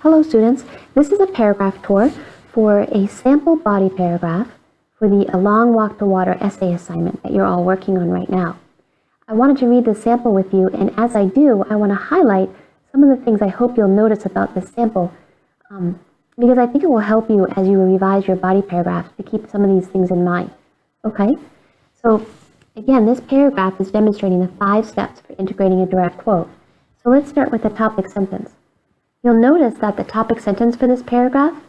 Hello students, this is a paragraph tour for a sample body paragraph for the A Long Walk to Water essay assignment that you're all working on right now. I wanted to read the sample with you, and as I do, I want to highlight some of the things I hope you'll notice about this sample because I think it will help you as you revise your body paragraphs to keep some of these things in mind. Okay, so again, this paragraph is demonstrating the 5 steps for integrating a direct quote. So let's start with the topic sentence. You'll notice that the topic sentence for this paragraph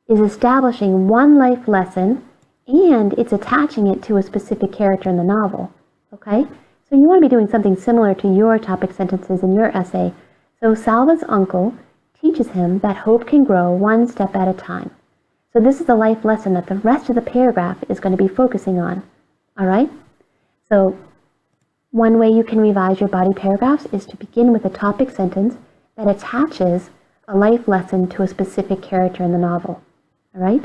is establishing one life lesson and it's attaching it to a specific character in the novel. Okay? So you want to be doing something similar to your topic sentences in your essay. So Salva's uncle teaches him that hope can grow one step at a time. So this is a life lesson that the rest of the paragraph is going to be focusing on. All right? So one way you can revise your body paragraphs is to begin with a topic sentence that attaches a life lesson to a specific character in the novel. All right?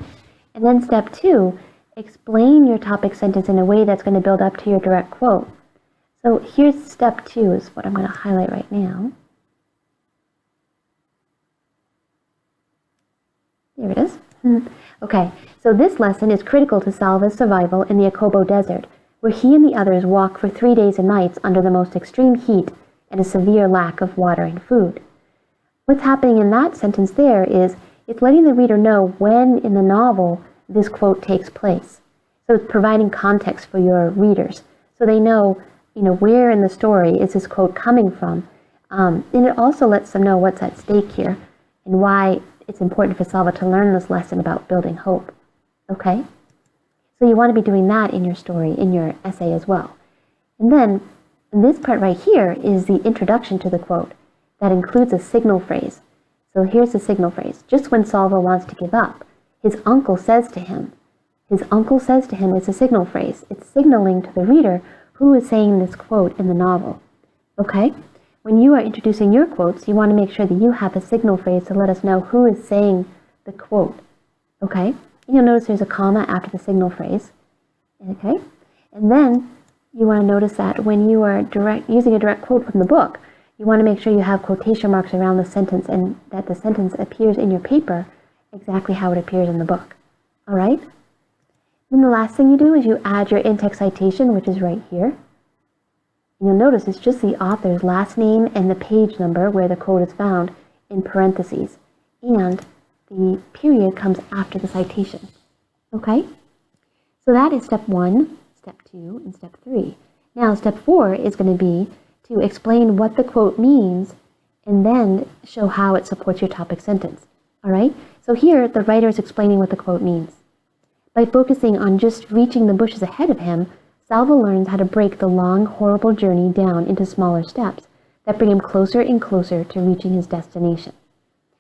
And then step 2, explain your topic sentence in a way that's going to build up to your direct quote. So here's step 2 is what I'm going to highlight right now. There it is. Okay, so this lesson is critical to Salva's survival in the Akobo Desert, where he and the others walk for 3 days and nights under the most extreme heat and a severe lack of water and food. What's happening in that sentence there is it's letting the reader know when in the novel this quote takes place. So it's providing context for your readers so they know, where in the story is this quote coming from. And it also lets them know what's at stake here and why it's important for Salva to learn this lesson about building hope. Okay? So you want to be doing that in your story, in your essay as well. And then this part right here is the introduction to the quote that includes a signal phrase. So here's the signal phrase. Just when Salva wants to give up, his uncle says to him. His uncle says to him is a signal phrase. It's signaling to the reader who is saying this quote in the novel. Okay? When you are introducing your quotes, you want to make sure that you have a signal phrase to let us know who is saying the quote. Okay? You'll notice there's a comma after the signal phrase. Okay? And then you want to notice that when you are using a direct quote from the book, you want to make sure you have quotation marks around the sentence and that the sentence appears in your paper exactly how it appears in the book. All right? Then the last thing you do is you add your in-text citation, which is right here. And you'll notice it's just the author's last name and the page number where the quote is found in parentheses. And the period comes after the citation. Okay? So that is step 1, step 2, and step 3. Now step 4 is going to be to explain what the quote means and then show how it supports your topic sentence. All right? So here, the writer is explaining what the quote means. By focusing on just reaching the bushes ahead of him, Salva learns how to break the long, horrible journey down into smaller steps that bring him closer and closer to reaching his destination.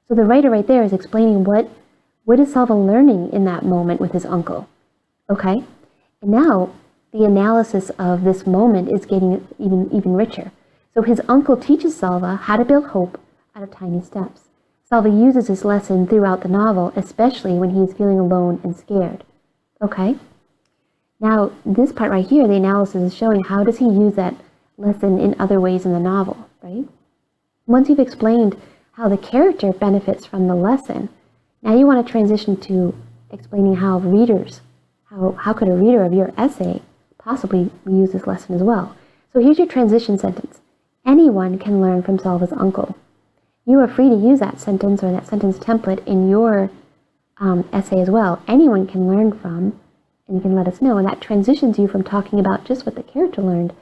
So the writer right there is explaining what is Salva learning in that moment with his uncle. Okay? And now, the analysis of this moment is getting even richer. So his uncle teaches Salva how to build hope out of tiny steps. Salva uses this lesson throughout the novel, especially when he is feeling alone and scared. Okay? Now, this part right here, the analysis is showing how does he use that lesson in other ways in the novel, right? Once you've explained how the character benefits from the lesson, now you want to transition to explaining how could a reader of your essay possibly use this lesson as well. So here's your transition sentence. Anyone can learn from Salva's uncle. You are free to use that sentence or that sentence template in your essay as well. Anyone can learn from, and you can let us know. And that transitions you from talking about just what the character learned,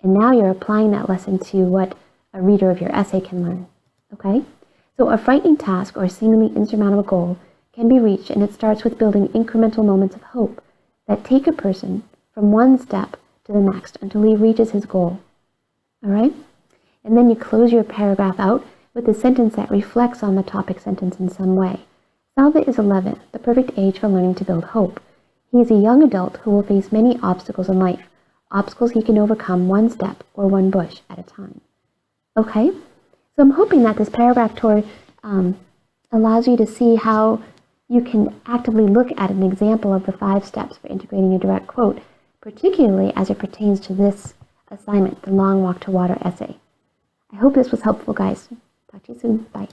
and now you're applying that lesson to what a reader of your essay can learn. Okay? So a frightening task or seemingly insurmountable goal can be reached, and it starts with building incremental moments of hope that take a person from one step to the next until he reaches his goal. All right? And then you close your paragraph out with a sentence that reflects on the topic sentence in some way. Salva is 11, the perfect age for learning to build hope. He is a young adult who will face many obstacles in life, obstacles he can overcome one step or one bush at a time. Okay? So I'm hoping that this paragraph tour allows you to see how you can actively look at an example of the 5 steps for integrating a direct quote, particularly as it pertains to this assignment, the Long Walk to Water essay. I hope this was helpful, guys. Talk to you soon. Bye.